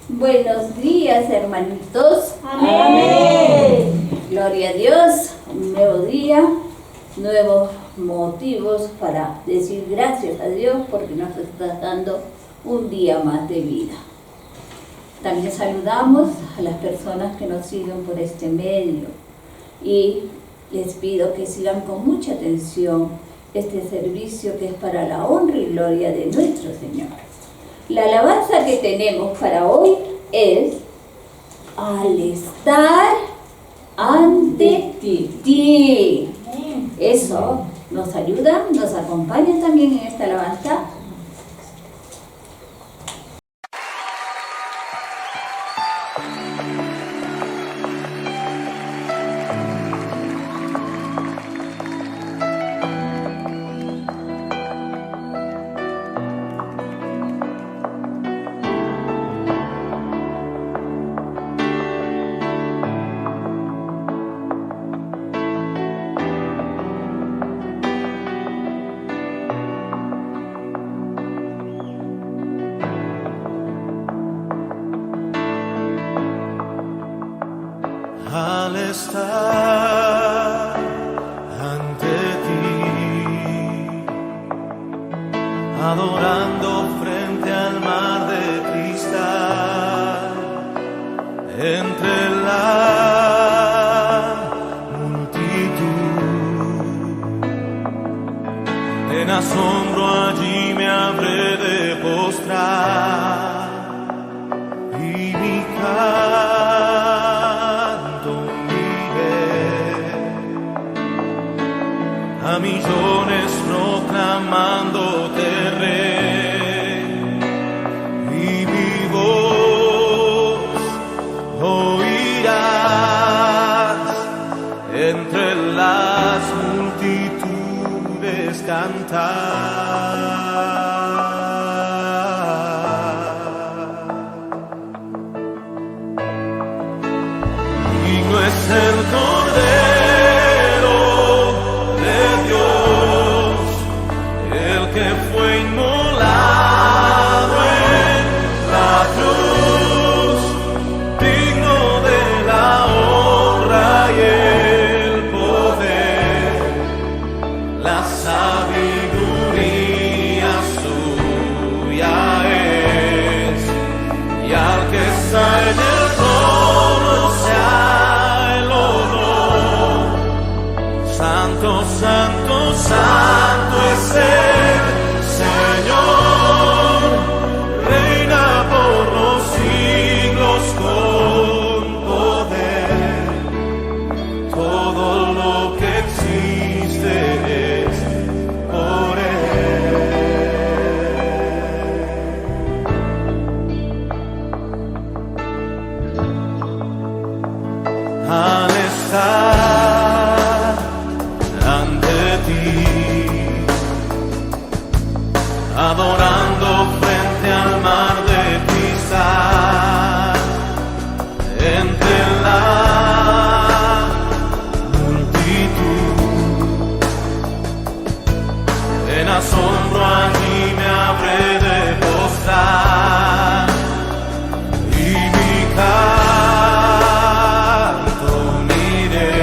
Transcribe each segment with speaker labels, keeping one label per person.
Speaker 1: Buenos días, hermanitos.
Speaker 2: Amén.
Speaker 1: Gloria a Dios, un nuevo día, nuevos motivos para decir gracias a Dios porque nos está dando un día más de vida. También saludamos a las personas que nos siguen por este medio y les pido que sigan con mucha atención este servicio que es para la honra y gloria de nuestro Señor. La alabanza que tenemos para hoy es al estar ante ti. Eso nos ayuda, nos acompaña también en esta alabanza.
Speaker 3: Al estar ante ti, adorando frente al mar de cristal, entre la multitud, en asombro allí me habré de postrar y mi a millones proclamándote Rey, y mi voz oirás entre las multitudes cantar. Digno es el Cordero que fue inmolado en la cruz, digno de la honra y el poder, la sabiduría suya es, y al que está en el trono sea el honor. Santo, santo, santo es Él, Señor, reina por los siglos con poder. Todo lo que existe es por Él. Al estar ante ti, adorando frente al mar de cristal, entre la multitud, en asombro allí me habré de postrar y mi canto uniré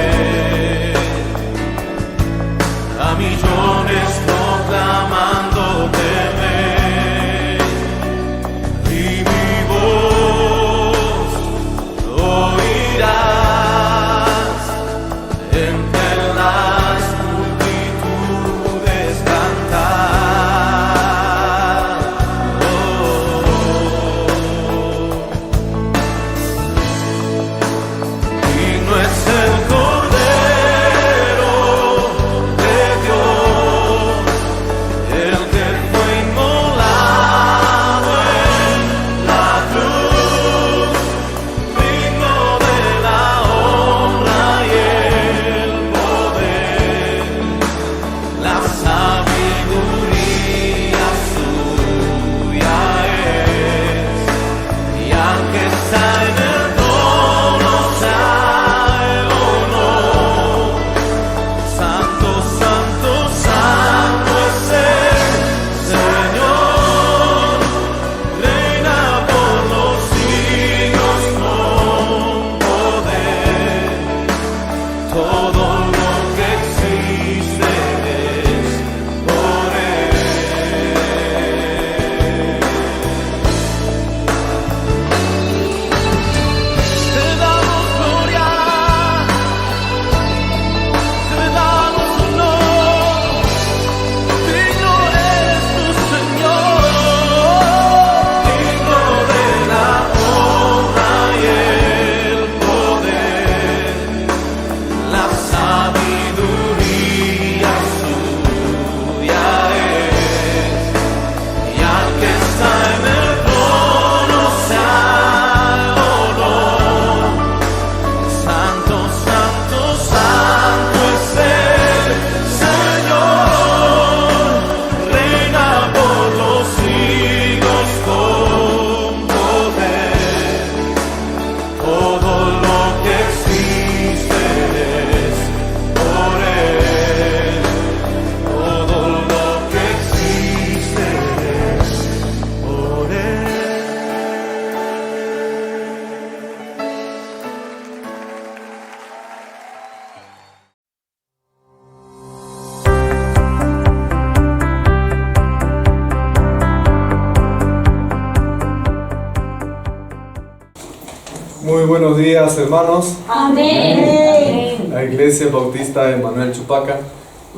Speaker 4: días, hermanos.
Speaker 2: Amén.
Speaker 4: La Iglesia Bautista Emanuel Chupaca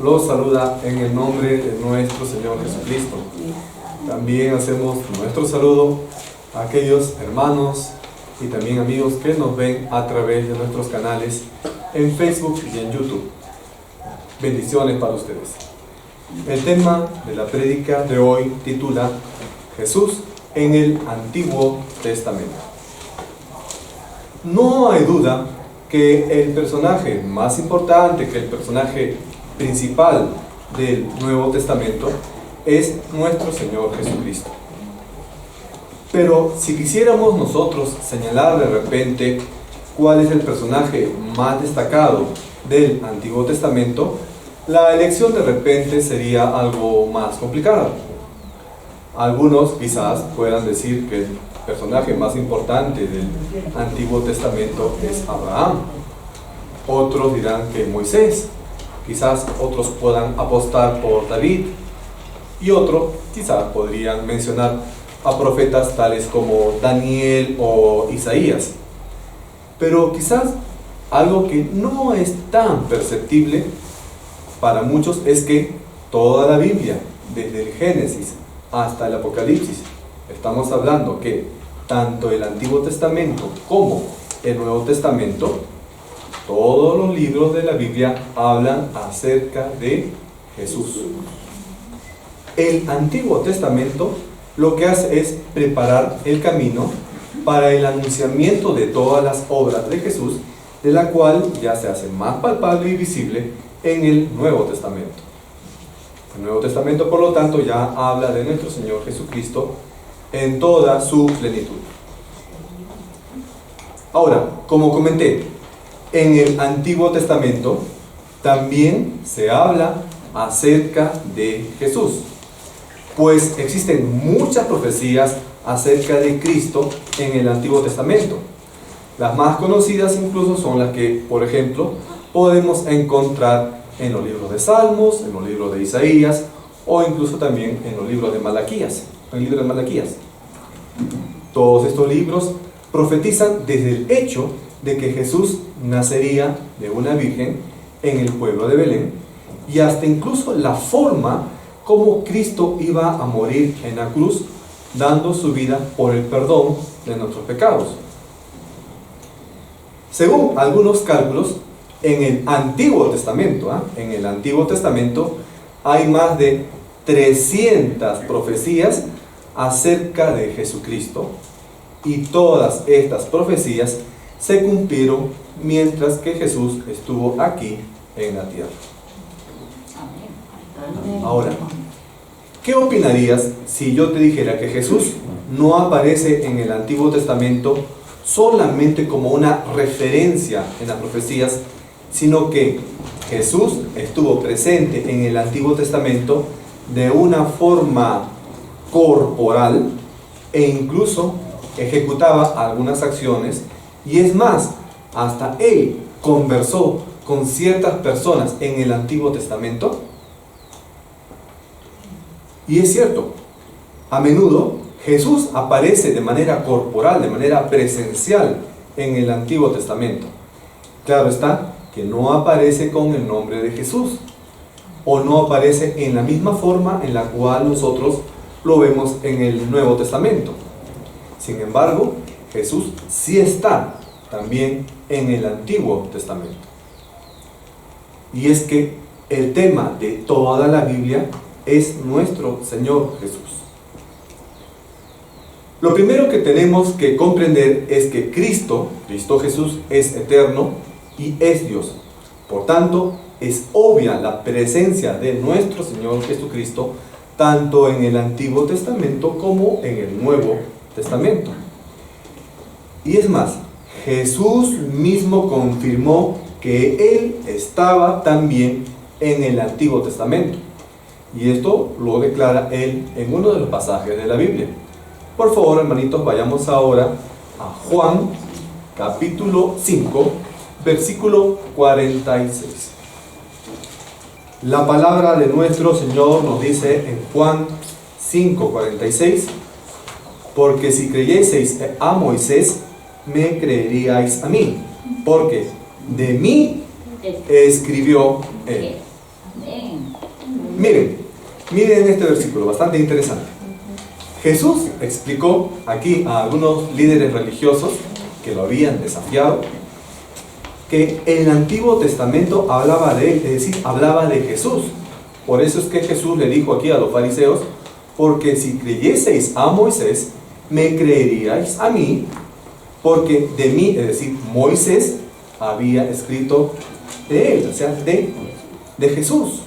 Speaker 4: los saluda en el nombre de nuestro Señor Jesucristo. También hacemos nuestro saludo a aquellos hermanos y también amigos que nos ven a través de nuestros canales en Facebook y en YouTube. Bendiciones para ustedes. El tema de la prédica de hoy titula Jesús en el Antiguo Testamento. No hay duda que el personaje más importante, que el personaje principal del Nuevo Testamento es nuestro Señor Jesucristo. Pero si quisiéramos nosotros señalar de repente cuál es el personaje más destacado del Antiguo Testamento, la elección de repente sería algo más complicada. Algunos quizás puedan decir que el personaje más importante del Antiguo Testamento es Abraham. Otros dirán que Moisés. Quizás otros puedan apostar por David. Y otros quizás podrían mencionar a profetas tales como Daniel o Isaías. Pero quizás algo que no es tan perceptible para muchos es que toda la Biblia, desde el Génesis hasta el Apocalipsis, estamos hablando que tanto el Antiguo Testamento como el Nuevo Testamento, todos los libros de la Biblia hablan acerca de Jesús. El Antiguo Testamento lo que hace es preparar el camino para el anunciamiento de todas las obras de Jesús, de la cual ya se hace más palpable y visible en el Nuevo Testamento. El Nuevo Testamento, por lo tanto, ya habla de nuestro Señor Jesucristo en toda su plenitud. Ahora, como comenté, en el Antiguo Testamento también se habla acerca de Jesús, pues existen muchas profecías acerca de Cristo en el Antiguo Testamento. Las más conocidas incluso son las que, por ejemplo, podemos encontrar en los libros de Salmos, en los libros de Isaías o incluso también en los libros de Malaquías, en el libro de Malaquías. Todos estos libros profetizan desde el hecho de que Jesús nacería de una virgen en el pueblo de Belén y hasta incluso la forma como Cristo iba a morir en la cruz, dando su vida por el perdón de nuestros pecados. Según algunos cálculos, en el Antiguo Testamento, hay más de 300 profecías acerca de Jesucristo, y todas estas profecías se cumplieron mientras que Jesús estuvo aquí en la tierra. Ahora, ¿qué opinarías si yo te dijera que Jesús no aparece en el Antiguo Testamento solamente como una referencia en las profecías, sino que Jesús estuvo presente en el Antiguo Testamento de una forma corporal e incluso ejecutaba algunas acciones, y es más, hasta Él conversó con ciertas personas en el Antiguo Testamento? Y es cierto, a menudo Jesús aparece de manera corporal, de manera presencial en el Antiguo Testamento. Claro está que no aparece con el nombre de Jesús, o no aparece en la misma forma en la cual nosotros lo vemos en el Nuevo Testamento. Sin embargo, Jesús sí está también en el Antiguo Testamento. Y es que el tema de toda la Biblia es nuestro Señor Jesús. Lo primero que tenemos que comprender es que Cristo Jesús es eterno y es Dios. Por tanto, es obvia la presencia de nuestro Señor Jesucristo tanto en el Antiguo Testamento como en el Nuevo Testamento. Y es más, Jesús mismo confirmó que Él estaba también en el Antiguo Testamento. Y esto lo declara Él en uno de los pasajes de la Biblia. Por favor, hermanitos, vayamos ahora a Juan, capítulo 5, versículo 46. La palabra de nuestro Señor nos dice en Juan 5:46: porque si creyeseis a Moisés, me creeríais a mí, porque de mí escribió él.
Speaker 1: Amén.
Speaker 4: Miren este versículo, bastante interesante. Jesús explicó aquí a algunos líderes religiosos que lo habían desafiado, que el Antiguo Testamento hablaba de él, es decir, hablaba de Jesús. Por eso es que Jesús le dijo aquí a los fariseos, porque si creyeseis a Moisés, me creeríais a mí, porque de mí, es decir, Moisés, había escrito de él, o sea, de Jesús.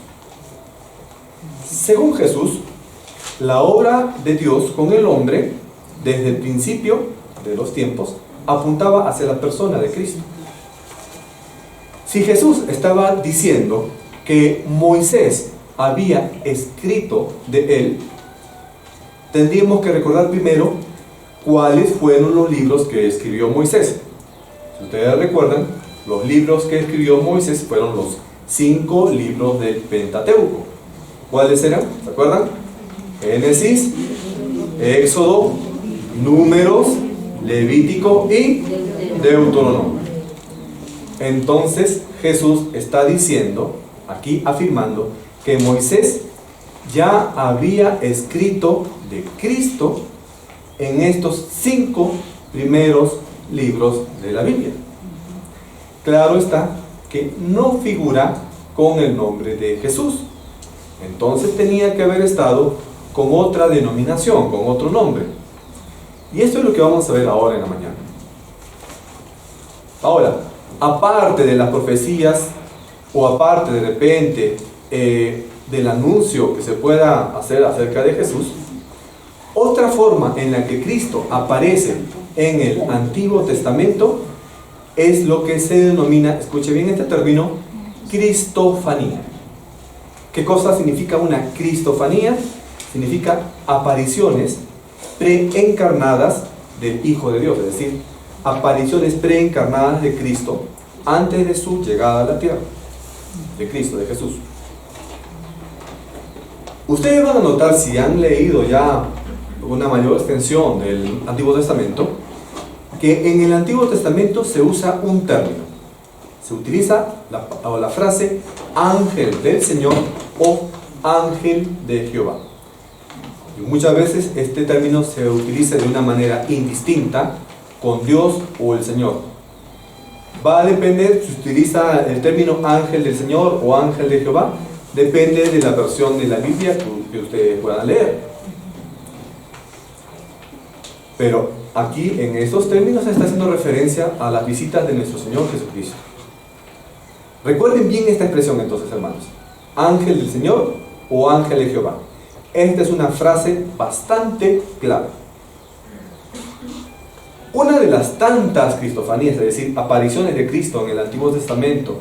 Speaker 4: Según Jesús, la obra de Dios con el hombre, desde el principio de los tiempos, apuntaba hacia la persona de Cristo. Si Jesús estaba diciendo que Moisés había escrito de él, tendríamos que recordar primero cuáles fueron los libros que escribió Moisés. Si ustedes recuerdan, los libros que escribió Moisés fueron los 5 libros del Pentateuco. ¿Cuáles eran? ¿Se acuerdan? Génesis, Éxodo, Números, Levítico y Deuteronomio. Entonces Jesús está diciendo, aquí afirmando, que Moisés ya había escrito de Cristo en estos 5 primeros libros de la Biblia. Claro está que no figura con el nombre de Jesús. Entonces tenía que haber estado con otra denominación, con otro nombre. Y esto es lo que vamos a ver ahora en la mañana. Ahora, aparte de las profecías, o aparte de repente del anuncio que se pueda hacer acerca de Jesús, otra forma en la que Cristo aparece en el Antiguo Testamento es lo que se denomina, escuche bien este término, cristofanía. ¿Qué cosa significa una cristofanía? Significa apariciones preencarnadas del Hijo de Dios, es decir, apariciones preencarnadas de Cristo antes de su llegada a la tierra, de Cristo, de Jesús. Ustedes van a notar, si han leído ya una mayor extensión del Antiguo Testamento, que en el Antiguo Testamento se usa un término. Se utiliza la frase ángel del Señor o ángel de Jehová. Y muchas veces este término se utiliza de una manera indistinta con Dios o el Señor. Va a depender si se utiliza el término ángel del Señor o ángel de Jehová. Depende de la versión de la Biblia que ustedes puedan leer. Pero aquí en estos términos se está haciendo referencia a las visitas de nuestro Señor Jesucristo. Recuerden bien esta expresión entonces, hermanos. Ángel del Señor o ángel de Jehová. Esta es una frase bastante clave. Una de las tantas cristofanías, es decir, apariciones de Cristo en el Antiguo Testamento,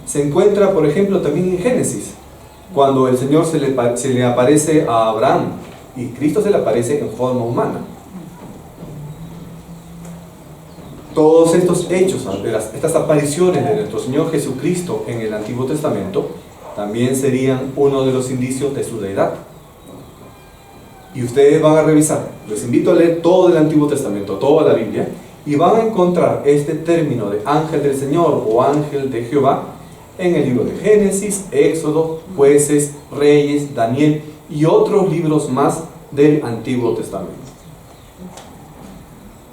Speaker 4: se encuentra, por ejemplo, también en Génesis, cuando el Señor se le aparece a Abraham y Cristo se le aparece en forma humana. Todos estos hechos, estas apariciones de nuestro Señor Jesucristo en el Antiguo Testamento, también serían uno de los indicios de su deidad. Y ustedes van a revisar, les invito a leer todo el Antiguo Testamento, toda la Biblia, y van a encontrar este término de ángel del Señor o ángel de Jehová en el libro de Génesis, Éxodo, Jueces, Reyes, Daniel y otros libros más del Antiguo Testamento.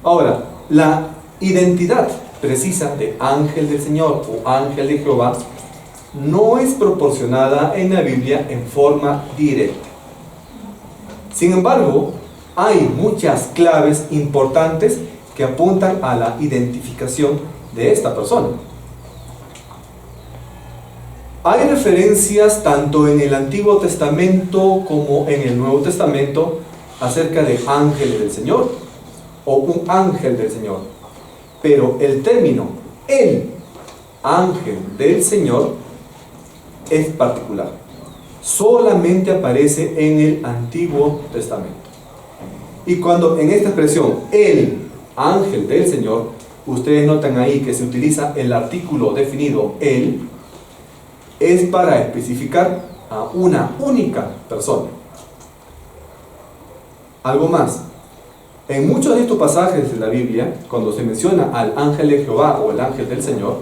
Speaker 4: Ahora, la identidad precisa de ángel del Señor o ángel de Jehová no es proporcionada en la Biblia en forma directa. Sin embargo, hay muchas claves importantes que apuntan a la identificación de esta persona. Hay referencias tanto en el Antiguo Testamento como en el Nuevo Testamento acerca de ángeles del Señor o un ángel del Señor. Pero el término, el ángel del Señor, es particular. Solamente aparece en el Antiguo Testamento. Y cuando en esta expresión, el ángel del Señor, ustedes notan ahí que se utiliza el artículo definido, el, es para especificar a una única persona. Algo más. En muchos de estos pasajes de la Biblia, cuando se menciona al ángel de Jehová o el ángel del Señor,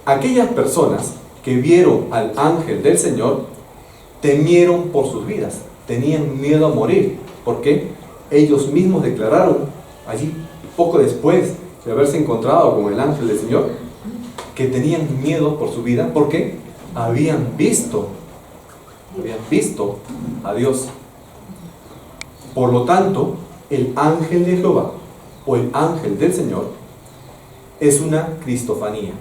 Speaker 4: aquellas personas que vieron al ángel del Señor temieron por sus vidas, tenían miedo a morir. ¿Por qué? Ellos mismos declararon allí poco después de haberse encontrado con el ángel del Señor que tenían miedo por su vida porque habían visto a Dios. Por lo tanto, el ángel de Jehová o el ángel del Señor es una cristofanía.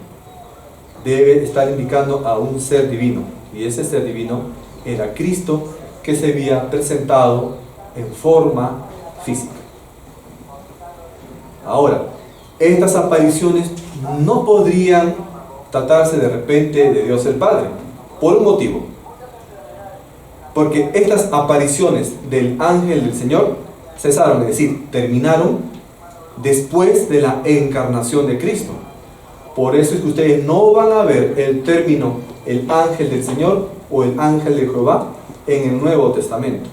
Speaker 4: Debe estar indicando a un ser divino, y ese ser divino era Cristo, que se había presentado en forma física. Ahora, estas apariciones no podrían tratarse de repente de Dios el Padre, por un motivo. Porque estas apariciones del ángel del Señor cesaron, es decir, terminaron después de la encarnación de Cristo. Por eso es que ustedes no van a ver el término el ángel del Señor o el ángel de Jehová en el Nuevo Testamento.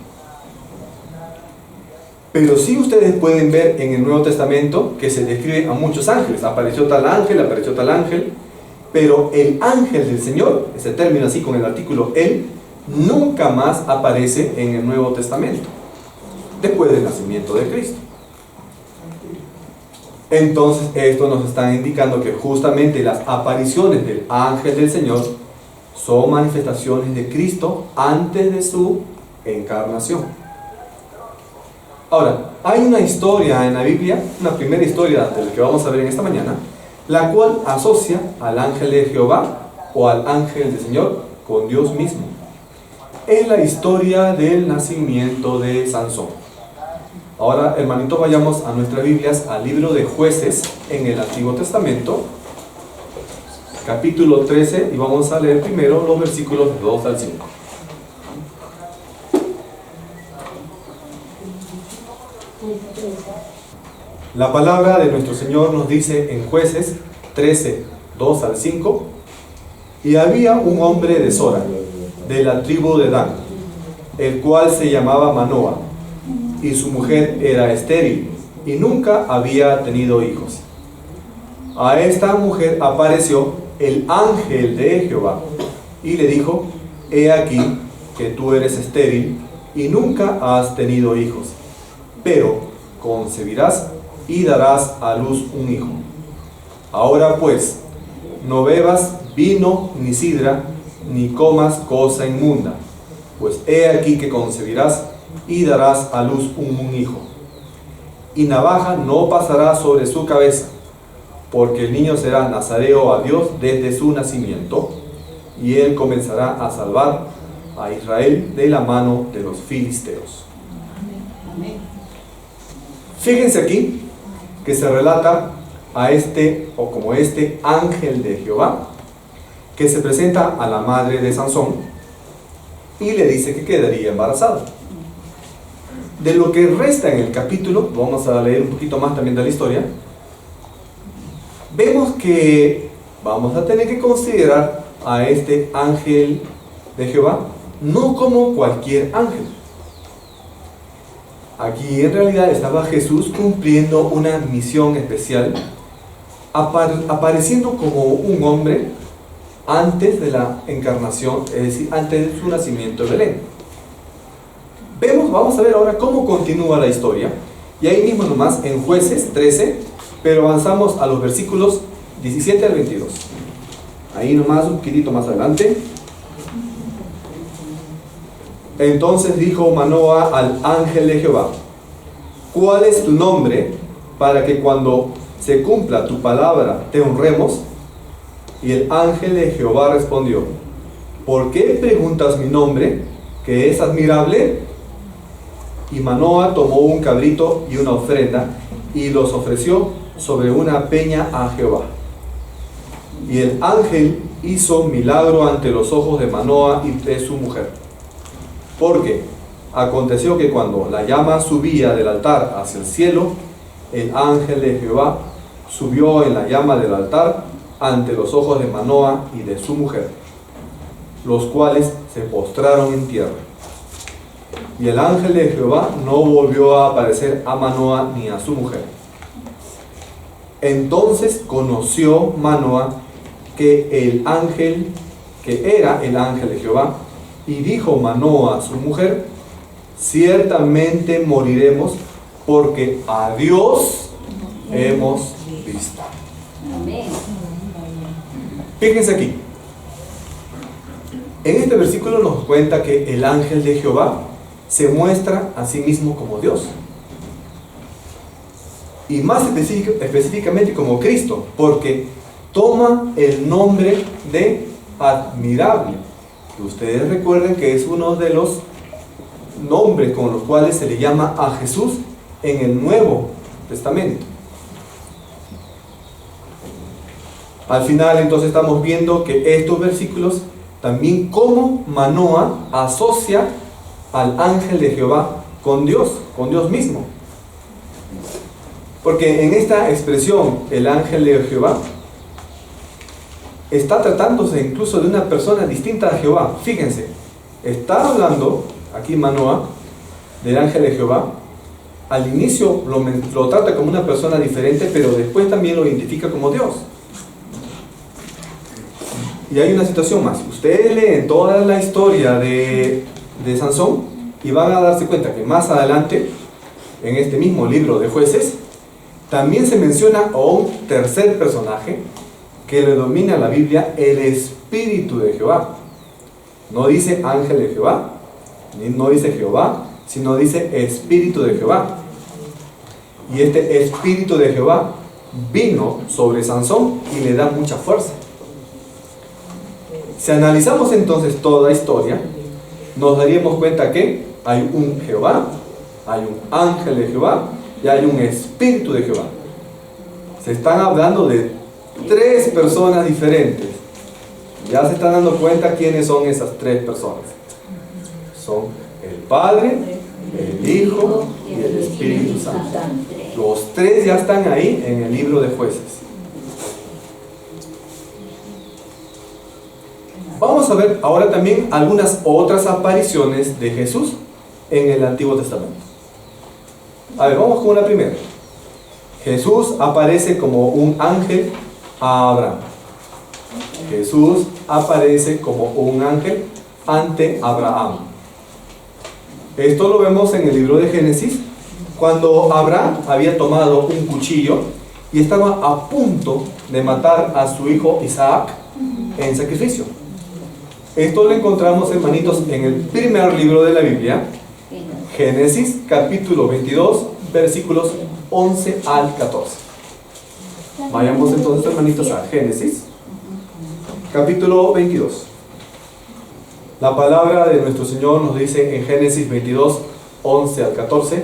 Speaker 4: Pero sí ustedes pueden ver en el Nuevo Testamento que se describe a muchos ángeles. Apareció tal ángel, pero el ángel del Señor, ese término así con el artículo él, nunca más aparece en el Nuevo Testamento, después del nacimiento de Cristo. Entonces esto nos está indicando que justamente las apariciones del ángel del Señor son manifestaciones de Cristo antes de su encarnación. Ahora, hay una historia en la Biblia, una primera historia de la que vamos a ver en esta mañana, la cual asocia al ángel de Jehová o al ángel del Señor con Dios mismo. Es la historia del nacimiento de Sansón. Ahora, hermanitos, vayamos a nuestras Biblias, al libro de Jueces en el Antiguo Testamento, capítulo 13, y vamos a leer primero los versículos 2 al 5. La palabra de nuestro Señor nos dice en Jueces 13, 2 al 5: y había un hombre de Sora, de la tribu de Dan, el cual se llamaba Manoa, y su mujer era estéril, y nunca había tenido hijos. A esta mujer apareció el ángel de Jehová, y le dijo: he aquí que tú eres estéril, y nunca has tenido hijos, pero concebirás y darás a luz un hijo. Ahora pues, no bebas vino ni sidra, ni comas cosa inmunda, pues he aquí que concebirás y darás a luz un hijo. Y navaja no pasará sobre su cabeza, porque el niño será nazareo a Dios desde su nacimiento, y él comenzará a salvar a Israel de la mano de los filisteos. Fíjense aquí que se relata a este ángel de Jehová que se presenta a la madre de Sansón y le dice que quedaría embarazada. De lo que resta en el capítulo, vamos a leer un poquito más también de la historia, vemos que vamos a tener que considerar a este ángel de Jehová no como cualquier ángel. Aquí en realidad estaba Jesús cumpliendo una misión especial, apareciendo como un hombre antes de la encarnación, es decir, antes de su nacimiento en Belén. Vamos a ver ahora cómo continúa la historia, y ahí mismo nomás en Jueces 13, pero avanzamos a los versículos 17 al 22. Ahí nomás un poquitito más adelante. Entonces dijo Manoa al ángel de Jehová: ¿cuál es tu nombre, para que cuando se cumpla tu palabra te honremos? Y el ángel de Jehová respondió: ¿por qué preguntas mi nombre, que es admirable? Y Manoa tomó un cabrito y una ofrenda, y los ofreció sobre una peña a Jehová. Y el ángel hizo milagro ante los ojos de Manoa y de su mujer. Porque aconteció que cuando la llama subía del altar hacia el cielo, el ángel de Jehová subió en la llama del altar ante los ojos de Manoa y de su mujer, los cuales se postraron en tierra. Y el ángel de Jehová no volvió a aparecer a Manoa ni a su mujer. Entonces conoció Manoa que era el ángel de Jehová, y dijo Manoa a su mujer: ciertamente moriremos, porque a Dios hemos visto.
Speaker 1: Amén.
Speaker 4: Fíjense aquí. En este versículo nos cuenta que el ángel de Jehová se muestra a sí mismo como Dios. Y más específicamente como Cristo, porque toma el nombre de admirable. Que ustedes recuerden que es uno de los nombres con los cuales se le llama a Jesús en el Nuevo Testamento. Al final entonces estamos viendo que estos versículos también como Manoa asocia al ángel de Jehová con Dios mismo. Porque en esta expresión, el ángel de Jehová, está tratándose incluso de una persona distinta a Jehová. Fíjense, está hablando aquí Manoa del ángel de Jehová. Al inicio lo trata como una persona diferente, pero después también lo identifica como Dios. Y hay una situación más. Ustedes leen toda la historia de Sansón y van a darse cuenta que más adelante, en este mismo libro de Jueces, también se menciona a un tercer personaje que le domina la Biblia, el Espíritu de Jehová. No dice ángel de Jehová, no dice Jehová, sino dice Espíritu de Jehová. Y este Espíritu de Jehová vino sobre Sansón y le da mucha fuerza. Si analizamos entonces toda la historia, nos daríamos cuenta que hay un Jehová, hay un ángel de Jehová y hay un Espíritu de Jehová. Se están hablando de tres personas diferentes. Ya se están dando cuenta quiénes son esas tres personas. Son el Padre, el Hijo y el Espíritu Santo. Los tres ya están ahí en el libro de Jueces. Vamos a ver ahora también algunas otras apariciones de Jesús en el Antiguo Testamento. A ver, vamos con la primera. Jesús aparece como un ángel a Abraham. Jesús aparece como un ángel ante Abraham. Esto lo vemos en el libro de Génesis, cuando Abraham había tomado un cuchillo y estaba a punto de matar a su hijo Isaac en sacrificio. Esto lo encontramos, hermanitos, en el primer libro de la Biblia, Génesis, capítulo 22, versículos 11 al 14. Vayamos entonces, hermanitos, a Génesis, capítulo 22. La palabra de nuestro Señor nos dice en Génesis 22, 11 al 14: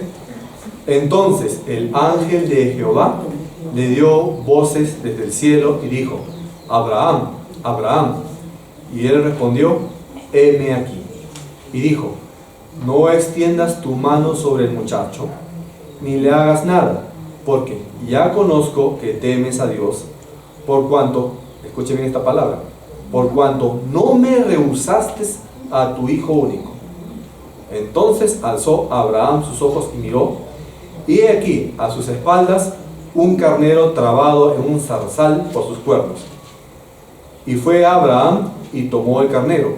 Speaker 4: entonces el ángel de Jehová le dio voces desde el cielo y dijo: Abraham, Abraham. Y él respondió: heme aquí. Y dijo: no extiendas tu mano sobre el muchacho, ni le hagas nada, porque ya conozco que temes a Dios, por cuanto, escuchen bien esta palabra, por cuanto no me rehusaste a tu hijo único. Entonces alzó Abraham sus ojos y miró, y he aquí a sus espaldas un carnero trabado en un zarzal por sus cuernos. Y fue Abraham y tomó el carnero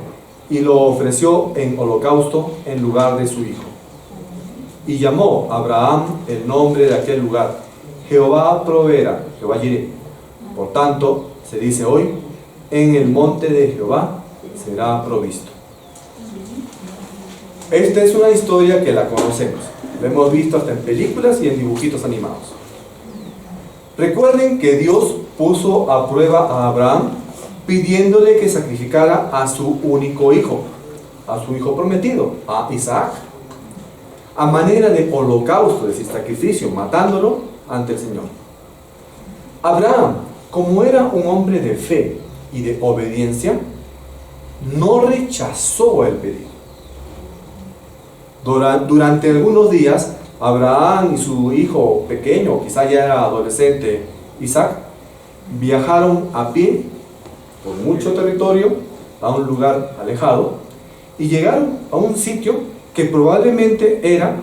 Speaker 4: y lo ofreció en holocausto en lugar de su hijo. Y llamó Abraham el nombre de aquel lugar: Jehová proveerá, Jehová Jireh. Por tanto, se dice hoy: en el monte de Jehová será provisto. Esta es una historia que la conocemos. La hemos visto hasta en películas y en dibujitos animados. Recuerden que Dios puso a prueba a Abraham pidiéndole que sacrificara a su único hijo, a su hijo prometido, a Isaac, a manera de holocausto, es decir, sacrificio, matándolo ante el Señor. Abraham, como era un hombre de fe y de obediencia, no rechazó el pedido. Durante algunos días, Abraham y su hijo pequeño, quizá ya era adolescente, Isaac, viajaron a pie por mucho territorio a un lugar alejado y llegaron a un sitio que probablemente era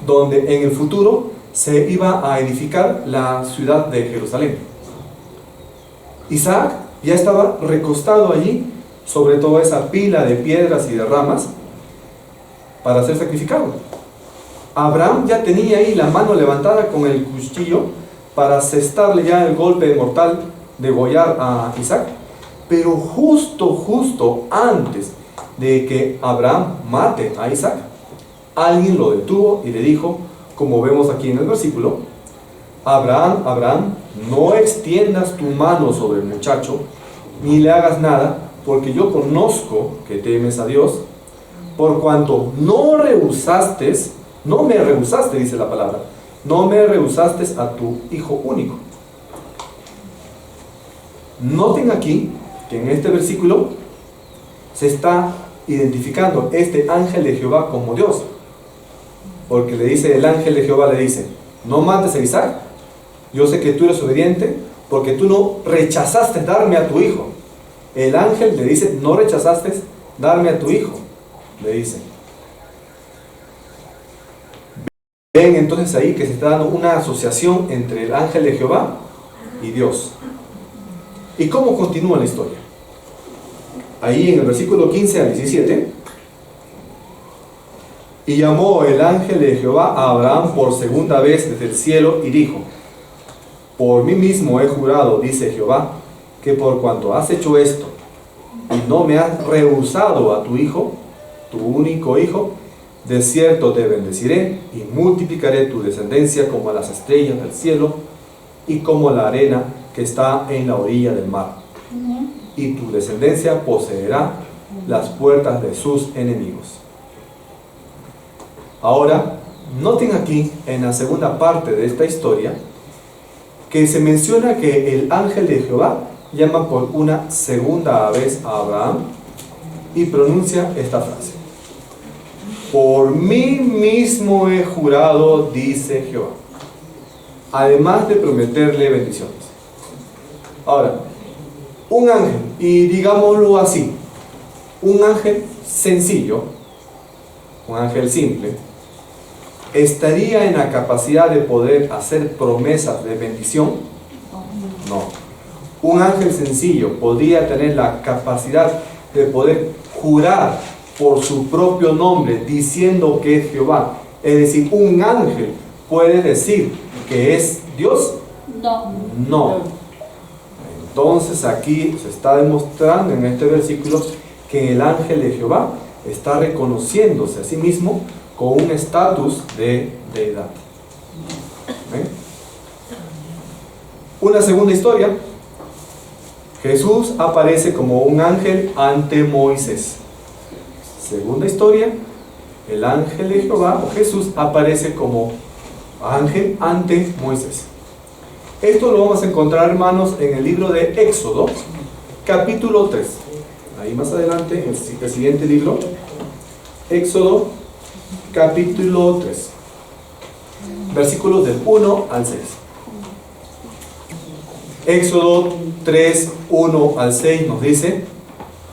Speaker 4: donde en el futuro se iba a edificar la ciudad de Jerusalén. Isaac ya estaba recostado allí sobre toda esa pila de piedras y de ramas para ser sacrificado. Abraham ya tenía ahí la mano levantada con el cuchillo para asestarle ya el golpe mortal, degollar a Isaac. Pero justo antes de que Abraham mate a Isaac, alguien lo detuvo y le dijo, como vemos aquí en el versículo: Abraham, no extiendas tu mano sobre el muchacho, ni le hagas nada, porque yo conozco que temes a Dios, por cuanto no me rehusaste, dice la palabra, no me rehusaste a tu hijo único. Noten aquí que en este versículo se está identificando este ángel de Jehová como Dios, porque le dice, el ángel de Jehová le dice: no mates a Isaac, yo sé que tú eres obediente porque tú no rechazaste darme a tu hijo. El ángel le dice: no rechazaste darme a tu hijo, le dice. Ven entonces ahí que se está dando una asociación entre el ángel de Jehová y Dios. ¿Y cómo continúa la historia? Ahí en el versículo 15 al 17: y llamó el ángel de Jehová a Abraham por segunda vez desde el cielo y dijo: por mí mismo he jurado, dice Jehová, que por cuanto has hecho esto y no me has rehusado a tu hijo, tu único hijo, de cierto te bendeciré y multiplicaré tu descendencia como las estrellas del cielo y como la arena que está en la orilla del mar. Y tu descendencia poseerá las puertas de sus enemigos. Ahora, noten aquí en la segunda parte de esta historia que se menciona que el ángel de Jehová llama por una segunda vez a Abraham y pronuncia esta frase: por mí mismo he jurado, dice Jehová, además de prometerle bendiciones. Ahora, un ángel, y digámoslo así, un ángel sencillo, un ángel simple, ¿estaría en la capacidad de poder hacer promesas de bendición? No. Un ángel sencillo podría tener la capacidad de poder jurar por su propio nombre diciendo que es Jehová. Es decir, ¿un ángel puede decir que es Dios?
Speaker 1: No.
Speaker 4: No. Entonces aquí se está demostrando en este versículo que el ángel de Jehová está reconociéndose a sí mismo con un estatus de deidad. ¿Ven? Una segunda historia. Jesús aparece como un ángel ante Moisés. Segunda historia, el ángel de Jehová o Jesús aparece como ángel ante Moisés. Esto lo vamos a encontrar, hermanos, en el libro de Éxodo, capítulo 3. Ahí más adelante, en el siguiente libro, Éxodo, capítulo 3, versículos del 1 al 6. Éxodo 3, 1 al 6 nos dice: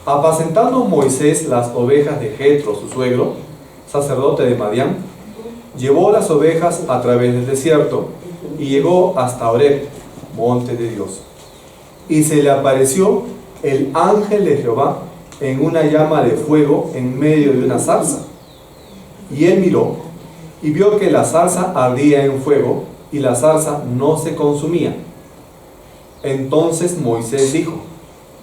Speaker 4: apacentando Moisés las ovejas de Jetro, su suegro, sacerdote de Madián, llevó las ovejas a través del desierto y llegó hasta Horeb, monte de Dios. Y se le apareció el ángel de Jehová en una llama de fuego en medio de una zarza. Y él miró y vio que la zarza ardía en fuego y la zarza no se consumía. Entonces Moisés dijo: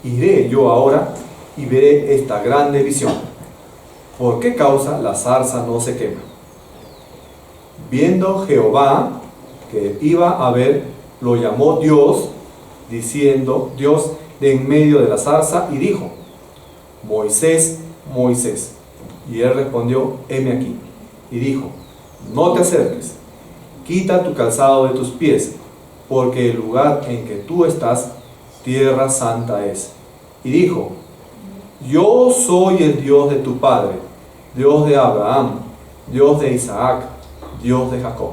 Speaker 4: iré yo ahora y veré esta grande visión. ¿Por qué causa la zarza no se quema? Viendo Jehová que iba a ver, lo llamó Dios, diciendo Dios de en medio de la zarza, y dijo: Moisés, Moisés. Y él respondió: heme aquí. Y dijo: no te acerques, quita tu calzado de tus pies, porque el lugar en que tú estás, tierra santa es. Y dijo: yo soy el Dios de tu padre, Dios de Abraham, Dios de Isaac, Dios de Jacob.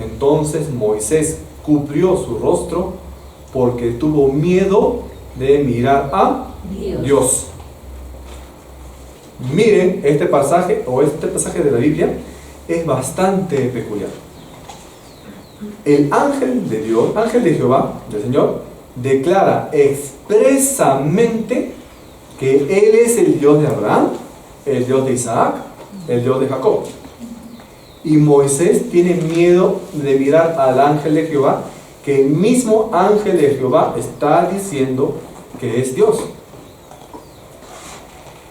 Speaker 4: Entonces Moisés cubrió su rostro porque tuvo miedo de mirar a Dios. Miren, este pasaje de la Biblia es bastante peculiar. El ángel de Dios, ángel de Jehová, del Señor, declara expresamente que Él es el Dios de Abraham, el Dios de Isaac, el Dios de Jacob. Y Moisés tiene miedo de mirar al ángel de Jehová, que el mismo ángel de Jehová está diciendo que es Dios.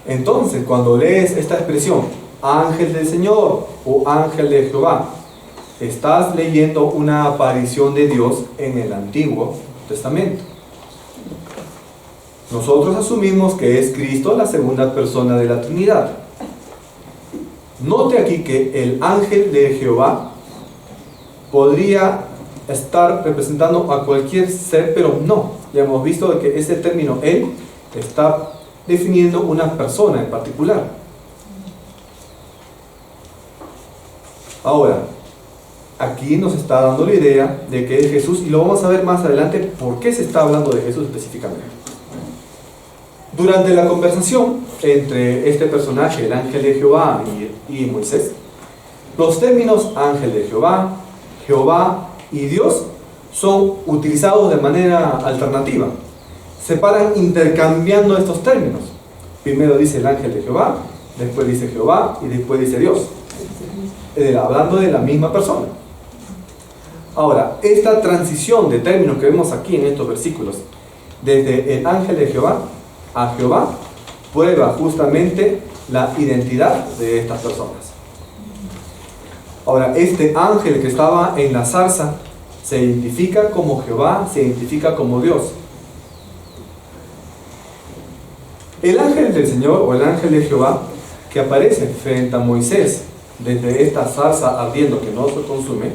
Speaker 4: Entonces, cuando lees esta expresión, ángel del Señor o ángel de Jehová, estás leyendo una aparición de Dios en el Antiguo Testamento. Nosotros asumimos que es Cristo la segunda persona de la Trinidad. Note aquí que el ángel de Jehová podría estar representando a cualquier ser, pero no. Ya hemos visto que ese término él está definiendo una persona en particular. Ahora, aquí nos está dando la idea de que es Jesús, y lo vamos a ver más adelante por qué se está hablando de Jesús específicamente. Durante la conversación entre este personaje, el ángel de Jehová y Moisés, los términos ángel de Jehová, Jehová y Dios son utilizados de manera alternativa. Se paran intercambiando estos términos. Primero dice el ángel de Jehová, después dice Jehová y después dice Dios, hablando de la misma persona. Ahora, esta transición de términos que vemos aquí en estos versículos, desde el ángel de Jehová a Jehová, prueba justamente la identidad de estas personas. Ahora, este ángel que estaba en la zarza se identifica como Jehová, se identifica como Dios. El ángel del Señor o el ángel de Jehová que aparece frente a Moisés desde esta zarza ardiendo que no se consume,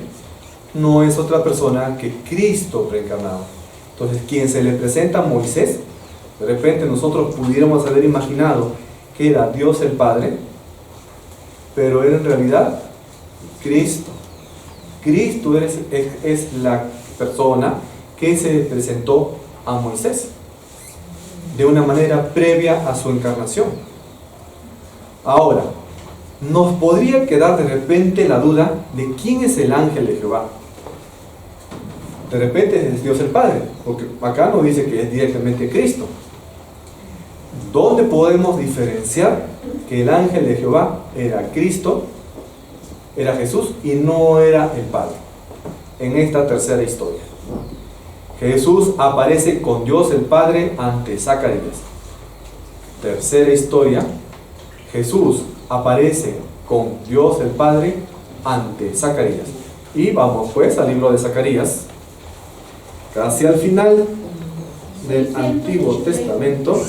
Speaker 4: no es otra persona que Cristo reencarnado. Entonces, quien se le presenta a Moisés, de repente nosotros pudiéramos haber imaginado que era Dios el Padre, pero era en realidad Cristo. Cristo es la persona que se presentó a Moisés de una manera previa a su encarnación. Ahora, nos podría quedar de repente la duda de quién es el ángel de Jehová. De repente es Dios el Padre, porque acá nos dice que es directamente Cristo. ¿Dónde podemos diferenciar que el ángel de Jehová era Cristo, era Jesús y no era el Padre? En esta tercera historia, Jesús aparece con Dios el Padre ante Zacarías. Tercera historia, Jesús aparece con Dios el Padre ante Zacarías. Y vamos pues al libro de Zacarías, casi al final del Antiguo Testamento,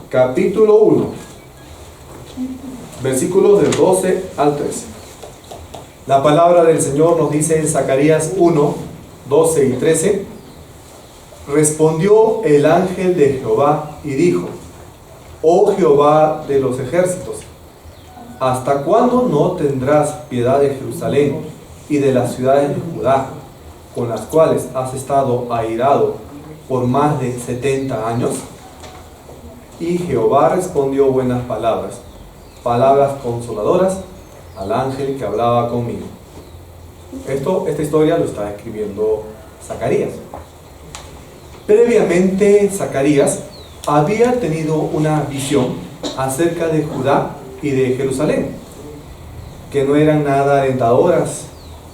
Speaker 4: capítulo 1, versículos del 12 al 13. La palabra del Señor nos dice en Zacarías 1, 12 y 13: respondió el ángel de Jehová y dijo: oh Jehová de los ejércitos, ¿hasta cuándo no tendrás piedad de Jerusalén y de las ciudades de Judá, con las cuales has estado airado por más de 70 años? Y Jehová respondió buenas palabras, palabras consoladoras al ángel que hablaba conmigo. Esta historia lo está escribiendo Zacarías. Previamente, Zacarías había tenido una visión acerca de Judá y de Jerusalén, que no eran nada alentadoras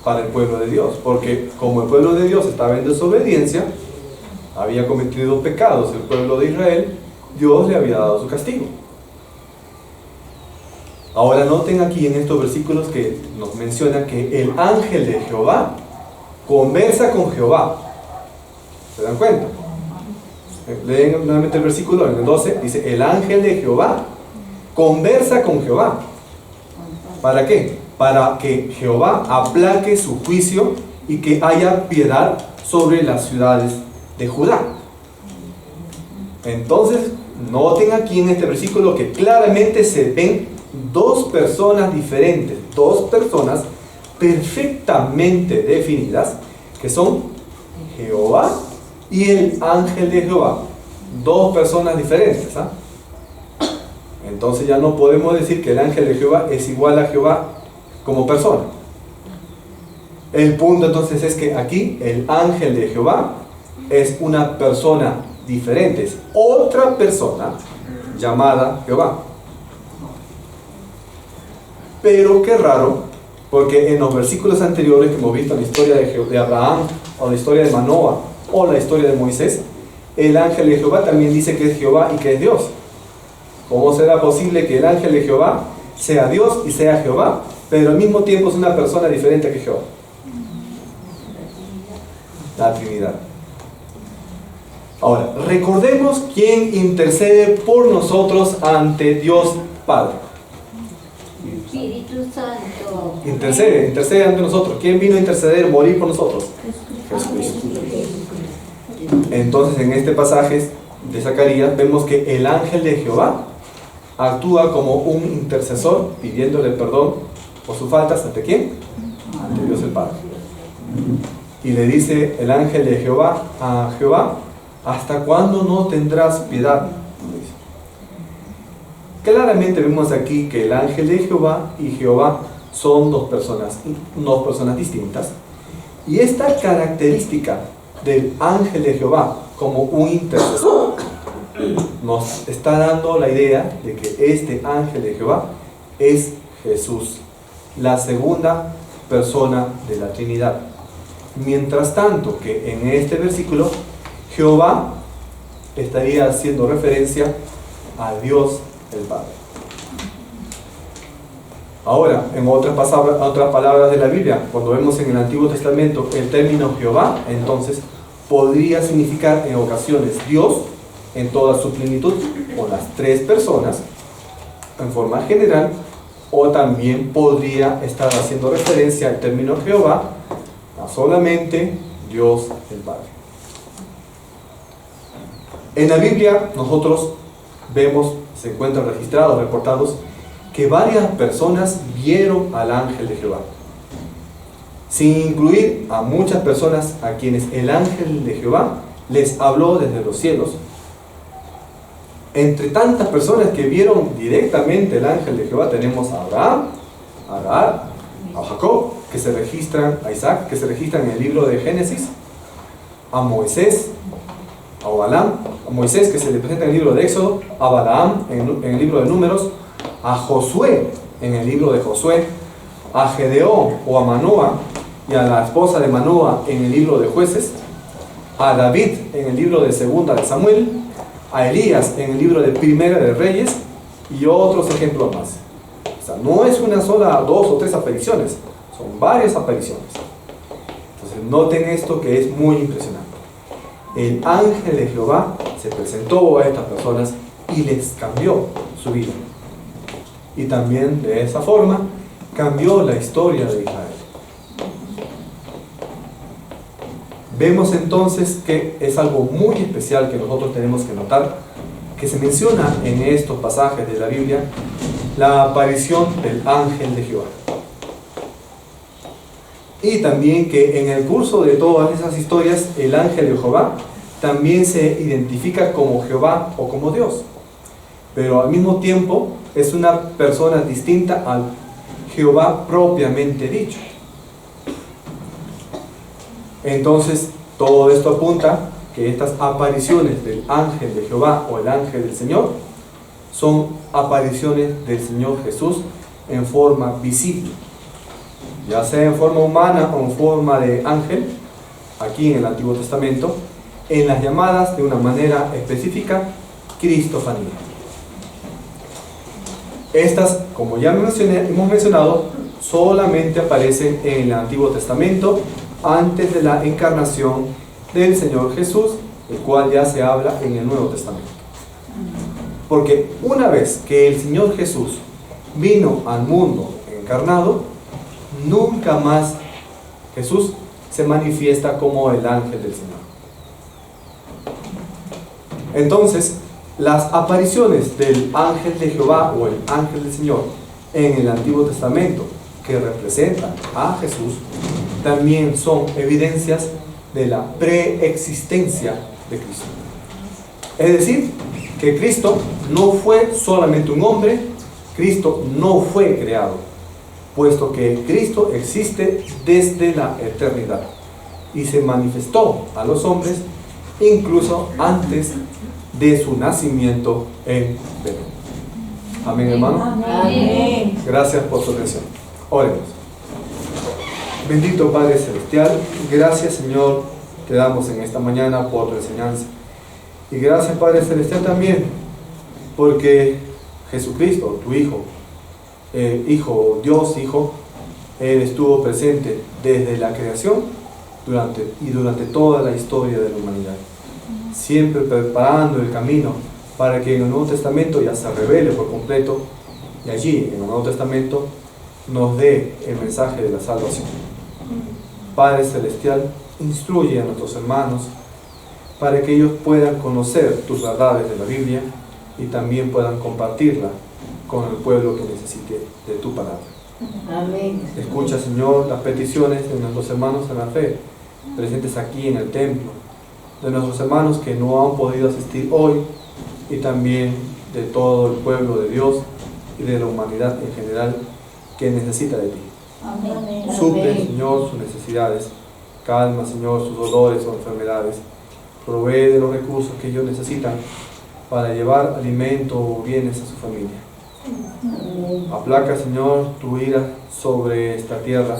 Speaker 4: para el pueblo de Dios, porque como el pueblo de Dios estaba en desobediencia, había cometido pecados el pueblo de Israel, Dios le había dado su castigo. Ahora noten aquí en estos versículos que nos menciona que el ángel de Jehová conversa con Jehová. ¿Se dan cuenta? Leen nuevamente el versículo, en el 12, dice: el ángel de Jehová conversa con Jehová. ¿Para qué? Para que Jehová aplaque su juicio y que haya piedad sobre las ciudades de Judá. Entonces, noten aquí en este versículo que claramente se ven dos personas diferentes, dos personas perfectamente definidas, que son Jehová y el ángel de Jehová. dos personas diferentes, ¿ah? Entonces ya no podemos decir que el ángel de Jehová es igual a Jehová como persona. El punto entonces es que aquí el ángel de Jehová es una persona diferente, es otra persona llamada Jehová. Pero qué raro, porque en los versículos anteriores que hemos visto en la historia de Abraham, o la historia de Manoah, o la historia de Moisés, el ángel de Jehová también dice que es Jehová y que es Dios. ¿Cómo será posible que el ángel de Jehová sea Dios y sea Jehová, pero al mismo tiempo es una persona diferente que Jehová? La Trinidad. Ahora, recordemos quién intercede por nosotros ante Dios Padre.
Speaker 1: Espíritu Santo.
Speaker 4: Intercede ante nosotros. ¿Quién vino a interceder, morir por nosotros? Jesucristo. Entonces, en este pasaje de Zacarías vemos que el ángel de Jehová actúa como un intercesor pidiéndole perdón por sus faltas. ¿Ante quién? Ante Dios el Padre. Y le dice el ángel de Jehová a Jehová: ¿hasta cuándo no tendrás piedad? Claramente vemos aquí que el ángel de Jehová y Jehová son dos personas distintas. Y esta característica del ángel de Jehová como un intercesor nos está dando la idea de que este ángel de Jehová es Jesús, la segunda persona de la Trinidad. Mientras tanto que en este versículo Jehová estaría haciendo referencia a Dios el Padre. Ahora, en otras palabras de la Biblia, cuando vemos en el Antiguo Testamento el término Jehová, entonces podría significar en ocasiones Dios en toda su plenitud, o las tres personas en forma general, o también podría estar haciendo referencia al término Jehová a solamente Dios el Padre. En la Biblia nosotros vemos, se encuentran registrados, reportados, que varias personas vieron al ángel de Jehová, sin incluir a muchas personas a quienes el ángel de Jehová les habló desde los cielos. Entre tantas personas que vieron directamente el ángel de Jehová tenemos a Abraham, a Agar, a Jacob, que se registran, a Isaac, que se registran en el libro de Génesis, a Moisés, a Balaam, a Moisés, que se le presenta en el libro de Éxodo, a Balaam en el libro de Números, a Josué en el libro de Josué, a Gedeón o a Manoah y a la esposa de Manoah en el libro de Jueces, a David en el libro de Segunda de Samuel, a Elías en el libro de Primera de Reyes y otros ejemplos más. O sea, no es una sola, dos o tres apariciones, son varias apariciones. Entonces noten esto que es muy impresionante. El ángel de Jehová se presentó a estas personas y les cambió su vida. Y también de esa forma cambió la historia de Israel. Vemos entonces que es algo muy especial que nosotros tenemos que notar, que se menciona en estos pasajes de la Biblia, la aparición del ángel de Jehová. Y también que en el curso de todas esas historias, el ángel de Jehová también se identifica como Jehová o como Dios. Pero al mismo tiempo es una persona distinta al Jehová propiamente dicho. Entonces, todo esto apunta que estas apariciones del ángel de Jehová o el ángel del Señor son apariciones del Señor Jesús en forma visible, ya sea en forma humana o en forma de ángel, aquí en el Antiguo Testamento, en las llamadas de una manera específica cristofanía. Estas, como ya hemos mencionado, solamente aparecen en el Antiguo Testamento antes de la encarnación del Señor Jesús, el cual ya se habla en el Nuevo Testamento. Porque una vez que el Señor Jesús vino al mundo encarnado, nunca más Jesús se manifiesta como el ángel del Señor. Entonces, las apariciones del ángel de Jehová o el ángel del Señor en el Antiguo Testamento, que representan a Jesús, también son evidencias de la preexistencia de Cristo. Es decir, que Cristo no fue solamente un hombre, Cristo no fue creado, puesto que Cristo existe desde la eternidad y se manifestó a los hombres incluso antes de su nacimiento en Belén. Amén, hermano.
Speaker 2: Amén.
Speaker 4: Gracias por su atención. Oremos. Bendito Padre Celestial, gracias Señor te damos en esta mañana por tu enseñanza. Y gracias Padre Celestial también porque Jesucristo, tu Hijo, Dios Hijo, Él estuvo presente desde la creación durante toda la historia de la humanidad, siempre preparando el camino para que en el Nuevo Testamento ya se revele por completo y allí en el Nuevo Testamento nos dé el mensaje de la salvación. Padre Celestial, instruye a nuestros hermanos para que ellos puedan conocer tus verdades de la Biblia y también puedan compartirla con el pueblo que necesite de tu palabra.
Speaker 2: Amén.
Speaker 4: Escucha, Señor, las peticiones de nuestros hermanos en la fe, presentes aquí en el templo, de nuestros hermanos que no han podido asistir hoy y también de todo el pueblo de Dios y de la humanidad en general que necesita de ti.
Speaker 1: Amén.
Speaker 4: Suple, Señor, sus necesidades, calma, Señor, sus dolores o enfermedades, provee de los recursos que ellos necesitan para llevar alimento o bienes a su familia. Aplaca, Señor, tu ira sobre esta tierra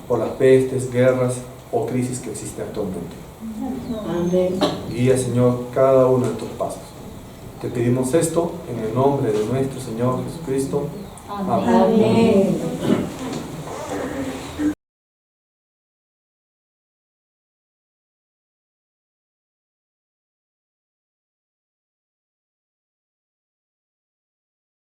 Speaker 4: por las pestes, guerras o crisis que existen actualmente.
Speaker 2: Amén.
Speaker 4: Guía, Señor, cada uno de tus pasos. Te pedimos esto en el nombre de nuestro Señor Jesucristo. Amén.
Speaker 2: Amén.